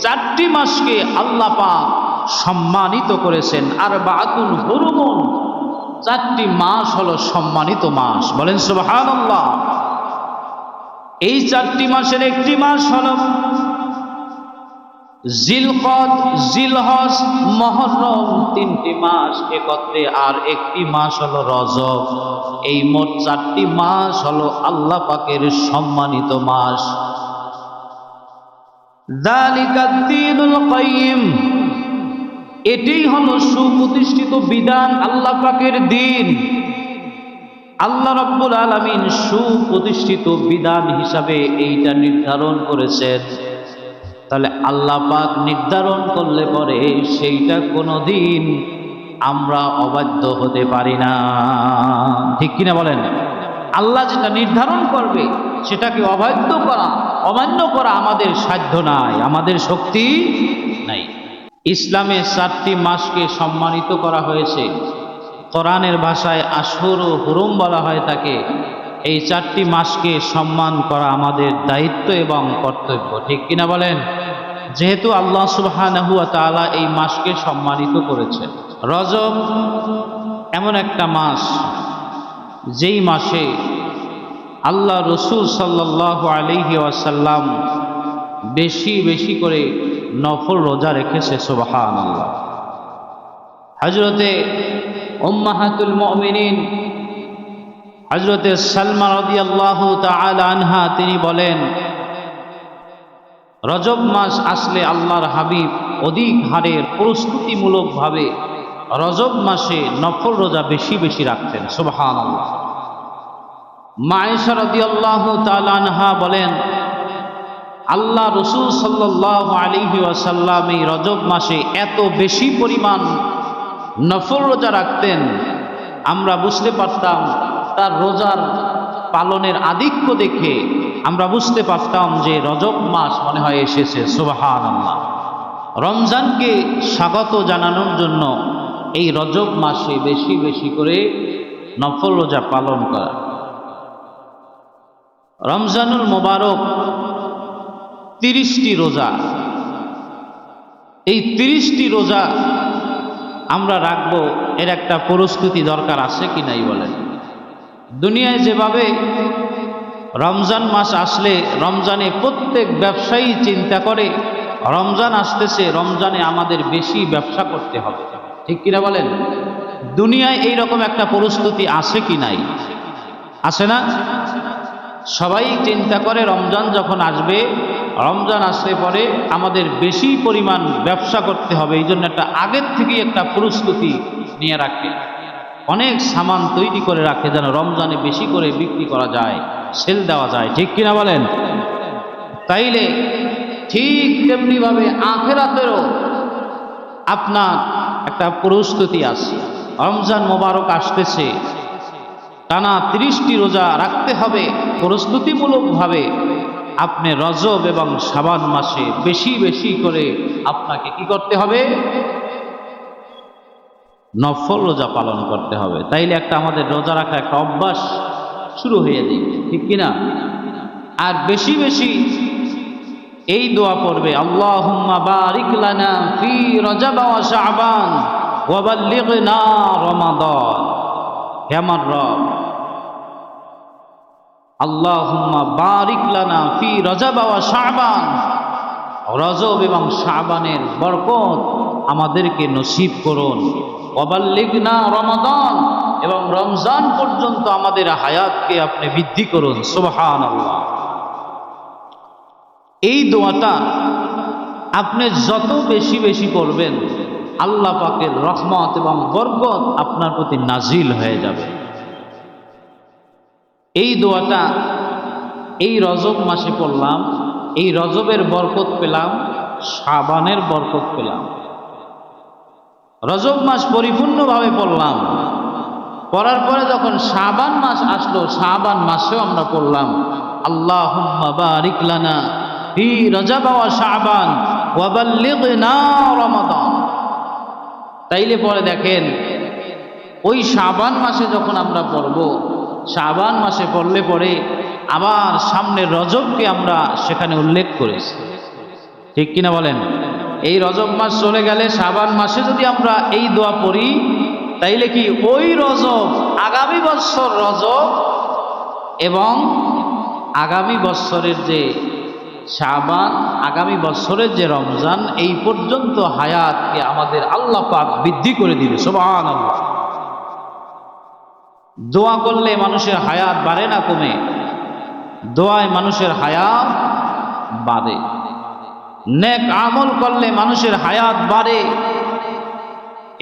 চারটি মাসকে আল্লাহ পাক সম্মানিত করেছেন। আর বাতুল হুরুমুন, চারটি মাস হলো সম্মানিত মাস। বলেন সুবহানাল্লাহ। এই চারটি মাসের একটি মাস হলো জিলকদ, জিলহজ, মুহররম, তিনটি মাস একত্রে। আর একটি মাস হলো রজব। এই মোট চারটি মাস হলো আল্লাহ পাকের সম্মানিত মাস। যালিকাদ দীনুল কাইয়্যিম, এটাই হলো সুপ্রতিষ্ঠিত বিধান, আল্লাহ পাকের দিন। আল্লাহ রাব্বুল আলামিন সুপ্রতিষ্ঠিত বিধান হিসাবে এইটা নির্ধারণ করেছেন। তাহলে আল্লাহ পাক নির্ধারণ করলে পরে সেইটা কোনোদিন আমরা অবাধ্য হতে পারি না। ঠিক কিনা বলেন? আল্লাহ যেটা নির্ধারণ করবে সেটাকে অমান্য করা আমাদের সাধ্য নাই, আমাদের শক্তি নাই। ইসলামে চারটি মাসকে সম্মানিত করা হয়েছে। কোরআনের ভাষায় আশহুর ও হুরুম বলা হয় তাকে। এই চারটি মাসকে সম্মান করা আমাদের দায়িত্ব এবং কর্তব্য। ঠিক কিনা বলেন? যেহেতু আল্লাহ সুবহানাহু ওয়া তাআলা এই মাসকে সম্মানিত করেছেন। রজব এমন একটা মাস, যেই মাসে আল্লাহ রসুল সাল্লাল্লাহু আলাইহি ওয়াসাল্লাম বেশি বেশি করে নফল রোজা রেখেছে। সুবহানাল্লাহ। হযরতে উম্মাহাতুল মুমিনিন হযরতে সালমা রাদিয়াল্লাহু তাআলা আনহা তিনি বলেন, রজব মাস আসলে আল্লাহর হাবিব অধিক হারে প্রস্তুতিমূলকভাবে রজব মাসে নফল রোজা বেশি বেশি রাখতেন। সুবহানাল্লাহ। মা আয়েশা রাদিয়াল্লাহু তাআলা আনহা বলেন, আল্লাহ রসুল সাল্লাল্লাহু আলাইহি ওয়াসাল্লাম এই রজব মাসে এত বেশি পরিমাণ নফল রোজা রাখতেন, আমরা বুঝতে পারতাম তার রোজার পালনের আধিক্য দেখে আমরা বুঝতে পারতাম যে রজব মাস মনে হয় এসেছে। সুবহানাল্লাহ। রমজানকে স্বাগত জানানোর জন্য এই রজব মাসে বেশি বেশি করে নফল রোজা পালন করা। রমজানুল মোবারক 30টি রোজা। এই 30টি রোজা আমরা রাখবো, এর একটা প্রস্তুতি দরকার আছে কি নাই বলেন? দুনিয়ায় যেভাবে রমজান মাস আসলে রমজানে প্রত্যেক ব্যবসায়ী চিন্তা করে রমজান আসতেছে, রমজানে আমাদের বেশি ব্যবসা করতে হবে। ঠিক কিনা বলেন? দুনিয়ায় এইরকম একটা পরিস্থিতি আছে কি নাই? আছে না? সবাই চিন্তা করে রমজান যখন আসবে, রমজান আসলে পরে আমাদের বেশি পরিমাণ ব্যবসা করতে হবে, এই জন্য একটা আগের থেকেই একটা প্রস্তুতি নিয়ে রাখে। অনেক সামান তৈরি করে রাখে যেন রমজানে বেশি করে বিক্রি করা যায়, সেল দেওয়া যায়। ঠিক কিনা বলেন? তাইলে ঠিক তেমনিভাবে আখিরাতেরও আপনার একটা প্রস্তুতি আছে। রমজান মোবারক আসতেছে, টানা 30টি রোজা রাখতে হবে প্রস্তুতিমূলকভাবে। আপনি রজব এবং শাবান মাসে বেশি বেশি করে আপনাকে কি করতে হবে? নফল রোজা পালন করতে হবে। তাইলে একটা আমাদের রোজা রাখা একটা অভ্যাস শুরু হয়ে যাবে। ঠিক কিনা? আর বেশি বেশি এই দোয়া পড়বে, আল্লাহুম্মা বারিক লানা ফি রজব ওয়া শাবান ওয়া বাল্লিগনা রমাদান। হে আমার রব, আল্লাহুম্মা বারিক লানা ফি রজব ওয়া শাবান, রজব এবং শাবানের বরকত আমাদেরকে নসিব করুন। ওয়া বাল্লিগনা রমাদান, এবং রমজান পর্যন্ত আমাদের হায়াতকে আপনি বৃদ্ধি করুন। সুবহানাল্লাহ। এই দোয়াটা আপনি যত বেশি বেশি করবেন, আল্লাহ পাকের রহমত এবং বরকত আপনার প্রতি নাজিল হয়ে যাবে। এই দোয়াটা এই রজব মাসে পড়লাম, এই রজবের বরকত পেলাম, শাবানের বরকত পেলাম। রজব মাস পরিপূর্ণভাবে পড়লাম, পড়ার পরে যখন শাবান মাস আসলো, শাবান মাসেও আমরা পড়লাম, আল্লাহুম্মা বারিক লানা ফি রজব ওয়া শাবান ওয়া বাল্লিগনা রমাদান। তাইলে পরে দেখেন, ওই শাবান মাসে যখন আমরা পড়ব, শাবান মাসে পড়লে পরে আবার সামনে রজবকে আমরা সেখানে উল্লেখ করেছি। ঠিক কিনা বলেন? এই রজব মাস চলে গেলে শাবান মাসে যদি আমরা এই দোয়া পড়ি, তাইলে কি ওই রজব, আগামী বছর রজব এবং আগামী বছরের যে শাবান, আগামী বছরের যে রমজান, এই পর্যন্ত হায়াতকে আমাদের আল্লাহ পাক বৃদ্ধি করে দিবে। সুবহানাল্লাহ। দোয়া করলে মানুষের হায়াত বাড়ে না কমে? দোয়ায় মানুষের হায়াত বাড়ে। নেক আমল করলে মানুষের হায়াত বাড়ে।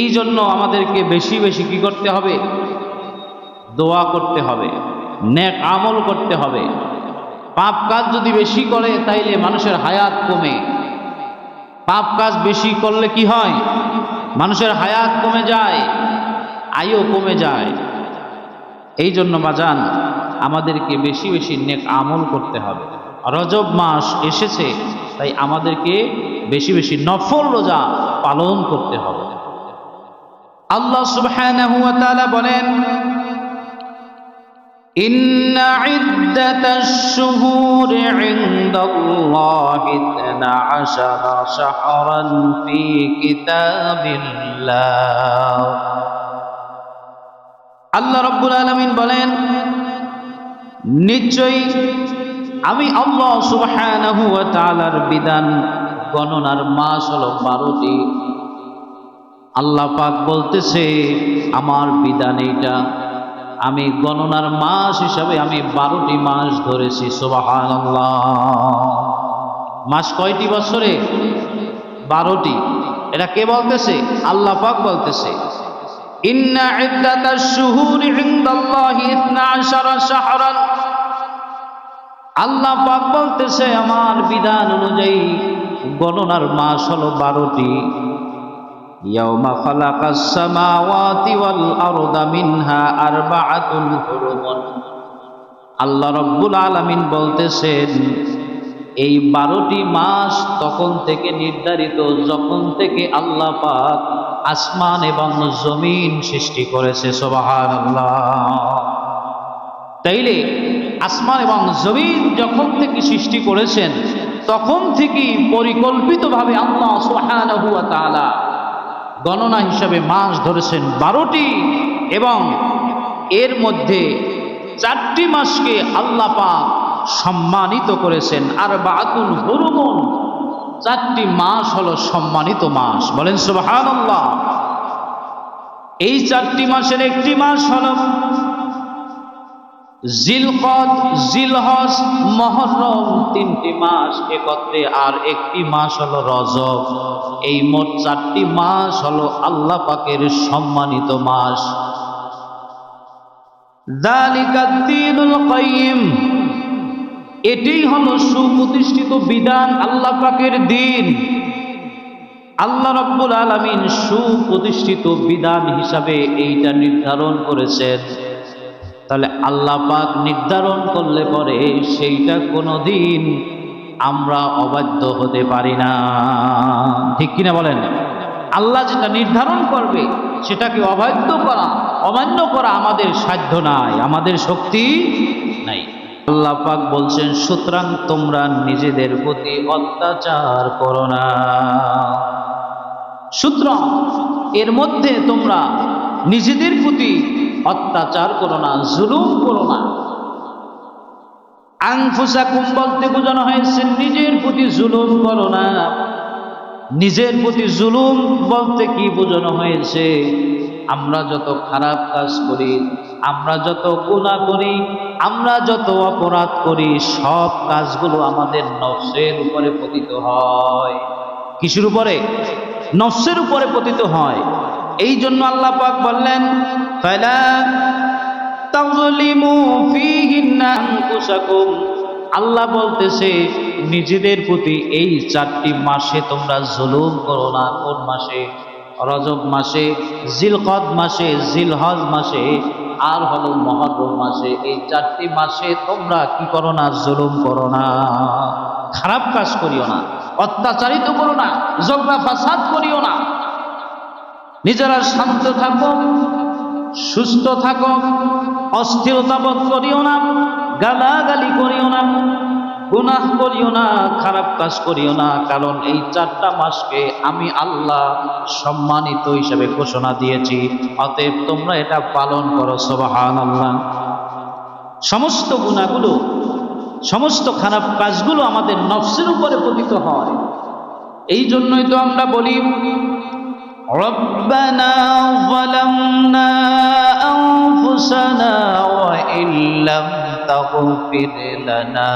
এই জন্য আমাদেরকে বেশি বেশি কি করতে হবে? দোয়া করতে হবে, নেক আমল করতে হবে। পাপ কাজ যদি বেশি করে তাইলে মানুষের হায়াত কমে। পাপ কাজ বেশি করলে কি হয়? মানুষের হায়াত কমে যায়, আয়ু কমে যায়। এই জন্য বাজান, আমাদেরকে বেশি বেশি নেক আমল করতে হবে। রজব মাস এসেছে, তাই আমাদেরকে বেশি বেশি নফল রোজা পালন করতে হবে। আল্লাহ সুবহানাহু ওয়া তাআলা বলেন, ইন্না ইদ্দাতাশ শুহুরি ইনদাল্লাহি 12 শাহরান ফি কিতাবিল্লাহ। আল্লাহ রাব্বুল আলামিন বলেন, নিশ্চয়ই আমি আল্লাহ সুবহানাহু ওয়া তাআলার বিধান গণনার মাস হলো 12টি। আল্লাহ পাক বলতেছে, আমার বিধান এইটা, আমি গণনার মাস হিসাবে আমি 12টি মাস ধরেছি। সুবহানাল্লাহ। মাস কয়টি বছরে? 12টি। এটা কে বলতেছে? আল্লাহ পাক বলতেছে, ইন্না ইদ্দাতাশ শুহুরি ইনদাল্লাহি 12 শাহরান। আল্লাহ পাক বলতেছে, আমার বিধান অনুযায়ী গণনার মাস হলো 12টি। ইয়াউমা খালাকাস সামাওয়াতি ওয়াল আরদা মিনহা আরবাআতুন হুরুম। আল্লাহ রাব্বুল আলামিন বলতেছেন, এই 12টি মাস তখন থেকে নির্ধারিত যখন থেকে আল্লাহ পাক আসমান এবং জমিন সৃষ্টি করেছে। সুবহানাল্লাহ। তাইলে আসমান এবং জমিন যখন থেকে সৃষ্টি করেছেন, তখন থেকেই পরিকল্পিতভাবে আল্লাহ সুবহানাহু ওয়া তাআলা গণনা হিসাবে মাস ধরেছেন 12টি, এবং এর মধ্যে 4টি মাসকে আল্লাহ পাক সম্মানিত করেছেন। আরবাআতুন হুরুম, 4টি মাস হলো সম্মানিত মাস। বলেন সুবহানাল্লাহ। এই 4টি মাসের একটি মাস হলো জিলকদ, জিলহজ, মুহররম, 3টি মাস একত্রে, আর একটি মাস হলো রজব। এই মোট 4টি মাস হলো আল্লাহ পাকের সম্মানিত মাস। যালিকাদ দীনুল কাইয়্যিম, এটাই হলো সুপ্রতিষ্ঠিত বিধান, আল্লাহ পাকের দিন। আল্লাহ রাব্বুল আলামিন সুপ্রতিষ্ঠিত বিধান হিসাবে এইটা নির্ধারণ করেছেন। তাহলে আল্লাহ পাক নির্ধারণ করলে পরে সেইটা কোনোদিন আমরা অবাধ্য হতে পারি না। ঠিক কিনা বলেন? আল্লাহ যেটা নির্ধারণ করবে সেটাকে অবাধ্য করা, অমান্য করা আমাদের সাধ্য নাই, আমাদের শক্তি নাই। আল্লাহ পাক বলছেন, সুতরাং তোমরা নিজেদের প্রতি অত্যাচার করো না। সুতরাং এর মধ্যে তোমরা নিজেদের প্রতি অত্যাচার করো না, জুলুম করো না। আনফুসাকুম বলতে বোঝানো হয়েছে নিজের প্রতি জুলুম করো না। নিজের প্রতি জুলুম বলতে কি বোঝানো হয়েছে? আমরা যত খারাপ কাজ করি, আমরা যত গুনাহ করি, আমরা যত অপরাধ করি, সব কাজগুলো আমাদের নফসের উপরে পতিত হয়। কিসের উপরে? নফসের উপরে পতিত হয়। এই জন্য আল্লাহ পাক বললেন, ফালা তাযলিমু ফীহিন্না আনফুসাকুম। আল্লাহ বলতেছে, নিজেদের প্রতি এই 4টি মাসে তোমরা জুলুম করো না। কোন মাসে? রজব মাসে, জিলকদ মাসে, জিলহজ মাসে, আর হলো মুহররম মাসে। এই 4টি মাসে তোমরা কি করো না? জুলুম করো না, খারাপ কাজ করিও না, অত্যাচারিত করো না, ঝগড়া ফাসাদ করিও না। নিজেরা শান্ত থাকো, সুস্থ থাকো, অস্থিরতা বোধ করিও না, গালাগালি করিও না, গুনাহ করিও না, খারাপ কাজ করিও না, কারণ এই 4টা মাসকে আমি আল্লাহ সম্মানিত হিসেবে ঘোষণা দিয়েছি, অতএব তোমরা এটা পালন করো। সুবহানাল্লাহ। সমস্ত গুনাহগুলো, সমস্ত খারাপ কাজগুলো আমাদের নফসের উপরে পতিত হয়। এই জন্যই তো আমরা বলি রব্বানা যালামনা আনফুসানা ওয়া ইল্লাম তাগফির লানা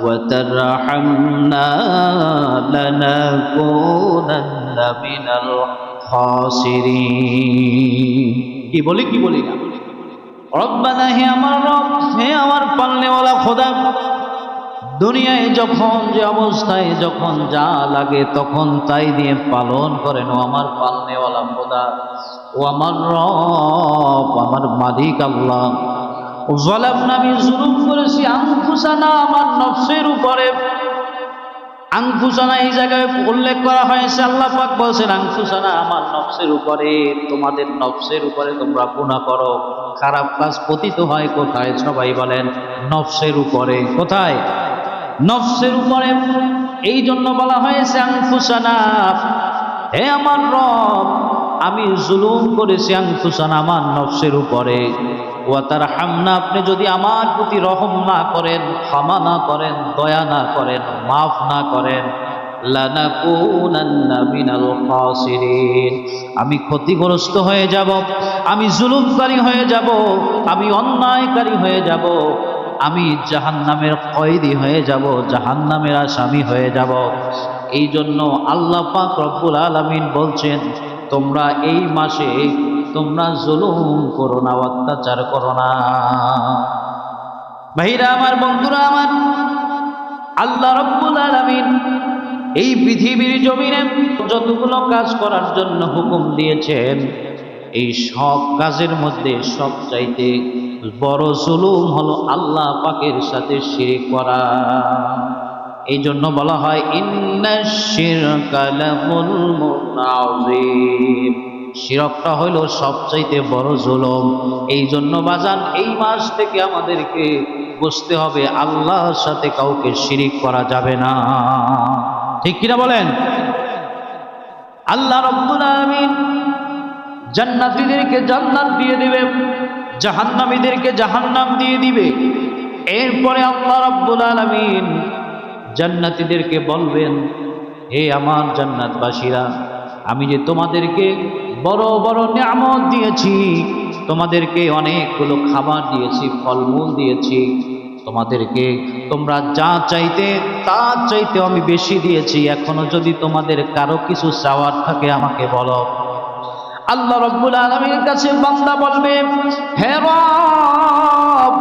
ওয়া তারহামনা লানাকুনান্না মিনাল খাসিরিন। কি বলি না? রব্বানা, হে আমার রব, হে আমার পালনেওয়ালা খোদা, দুনিয়ায় যখন যে অবস্থায় যখন যা লাগে তখন তাই দিয়ে পালন করেন ও আমার পালনেওয়ালা খোদা, ও আমার রব, আমার মালিক আল্লাহ। যালামনা, আমি জুলুম করেছি, আনফুসানা, আমার নফসের উপরে। আনফুসানা এই জায়গায় উল্লেখ করা হয়েছে, আল্লাহ পাক বলছেন আনফুসানা, আমার নফসের উপরে। তোমাদের নফসের উপরে তোমরা গুনাহ করো, খারাপ কাজ পতিত হয় কোথায়? সবাই বলেন নফসের উপরে। কোথায়? নফসের উপরে। এই জন্য বলা হয়েছে আনফুসানা, হে আমার রব, আমি জুলুম করেছি আনফুসানা, আমার নফসের উপরে। ওয়া তারহামনা, আপনি যদি আমার প্রতি রহম না করেন, ক্ষমা না করেন, দয়া না করেন, মাফ না করেন, লানাকুনান্না মিনাল খাসিরিন, আমি ক্ষতিগ্রস্ত হয়ে যাব, আমি জুলুমকারী হয়ে যাব, আমি অন্যায়কারী হয়ে যাব, আমি জাহান্নামের কয়েদি হয়ে যাব, জাহান্নামের আসামি হয়ে যাব। এই জন্য আল্লাহ পাক রব্বুল আলামিন বলছেন, তোমরা এই মাসে তোমরা জুলুম করো না, অত্যাচার করো না। ভাইরা আমার, বন্ধুরা আমার, আল্লাহ রব্বুল আলামিন এই পৃথিবীর জমিনে যতগুলো কাজ করার জন্য হুকুম দিয়েছেন, এই সব কাজের মধ্যে সবচাইতে বড় জুলুম হলো আল্লাহ পাকের সাথে শিরক করা। এই জন্য বলা হয় ইন্নাশ শিরকা লাযুলমুন আযীম, শিরকটা হলো সবচাইতে বড় জুলুম। এই জন্য বাজান, এই মাস থেকে আমাদেরকে বুঝতে হবে আল্লাহর সাথে কাউকে শিরিক করা যাবে না। ঠিক কিনা বলেন? আল্লাহ রাব্বুল আলামিন জান্নাতীদেরকে জান্নাত দিয়ে দিবে, জাহান্নামীদেরকে জাহান্নাম দিয়ে দিবে। এরপরে আল্লাহ রাব্বুল আলামিন জান্নাতীদেরকে বলবেন, হে আমার জান্নাতবাসীরা, আমি যে তোমাদেরকে বড় বড় নিয়ামত দিয়েছি, তোমাদেরকে অনেকগুলো খাবার দিয়েছি, ফলমূল দিয়েছি, তোমাদেরকে তোমরা যা চাইতে তার চাইতে আমি বেশি দিয়েছি, এখনো যদি তোমাদের কারো কিছু চাওয়ার থাকে আমাকে বলো। আল্লাহ রাব্বুল আলামিনের কাছে বান্দা বলবে, হে রব,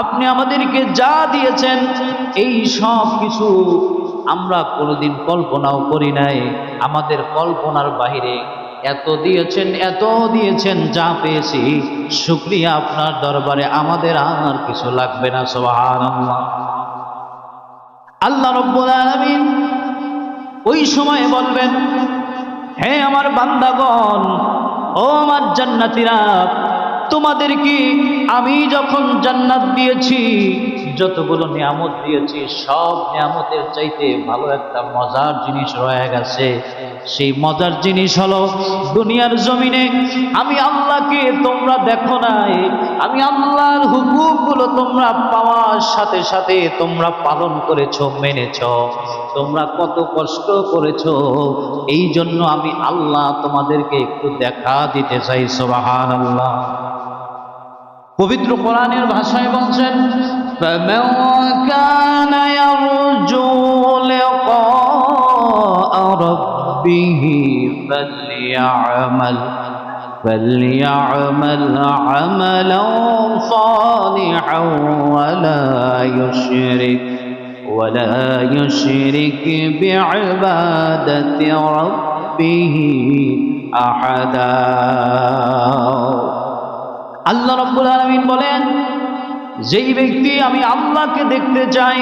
আপনি আমাদেরকে যা দিয়েছেন এই সব কিছু আমরা কোনোদিন কল্পনাও করি নাই, আমাদের কল্পনার বাহিরে এত দিয়েছেন, এত দিয়েছেন, যা পেয়েছি শুকরিয়া আপনার দরবারে, আমাদের আর কিছু লাগবে না। সুবহানাল্লাহ। আল্লাহ রাব্বুল আলামিন ওই সময় বলবেন, হে আমার বান্দাগণ, ও আমার জান্নাতীরা, তোমাদেরকে আমি যখন জান্নাত দিয়েছি, যতগুলো নিয়ামত দিয়েছি, সব নিয়ামতের চাইতে ভালো একটা মজার জিনিস রয়ে গেছে। সেই মজার জিনিস হলো দুনিয়ার জমিনে আমি আল্লাহকে তোমরা দেখো নাই, আমি আল্লাহর হুকুমগুলো তোমরা পাওয়ার সাথে সাথে তোমরা পালন করেছো, মেনেছো, তোমরা কত কষ্ট করেছো, এই জন্য আমি আল্লাহ তোমাদেরকে একটু দেখা দিতে চাই। সুবহানাল্লাহ। পবিত্র কোরআনের ভাষায় বলছেন, فَمَنْ كَانَ يَرْجُو لِقَاءَ رَبِّهِ فَلْيَعْمَلْ عَمَلًا صَالِحًا وَلَا يُشْرِكْ بِعِبَادَةِ رَبِّهِ أَحَدًا। আল্লাহ রাব্বুল আলামিন বলেন, যেই ব্যক্তি আমি আল্লাহকে দেখতে চাই,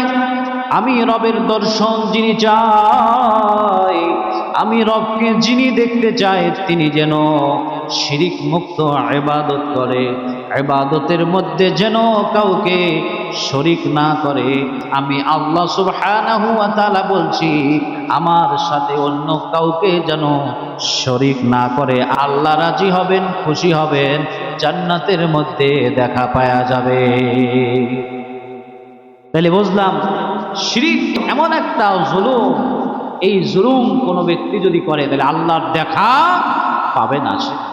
আমি রবের দর্শন যিনি চাই, আমি রবকে যিনি দেখতে চাই, তিনি যেন শিরিক মুক্ত ইবাদত করে, ইবাদতের মধ্যে যেন কাউকে শরীক না করে, আমি আল্লাহ সুবহানাহু ওয়া তাআলা বলছি আমার সাথে অন্য কাউকে যেন শরীক না করে। আল্লাহ রাজি হবেন, খুশি হবেন, জান্নাতের মধ্যে দেখা পাওয়া যাবে। তাহলে বুঝলাম শিরক এমন একটা জুলুম, এই জুলুম কোনো ব্যক্তি যদি করে তাহলে আল্লাহর দেখা পাবে না সে।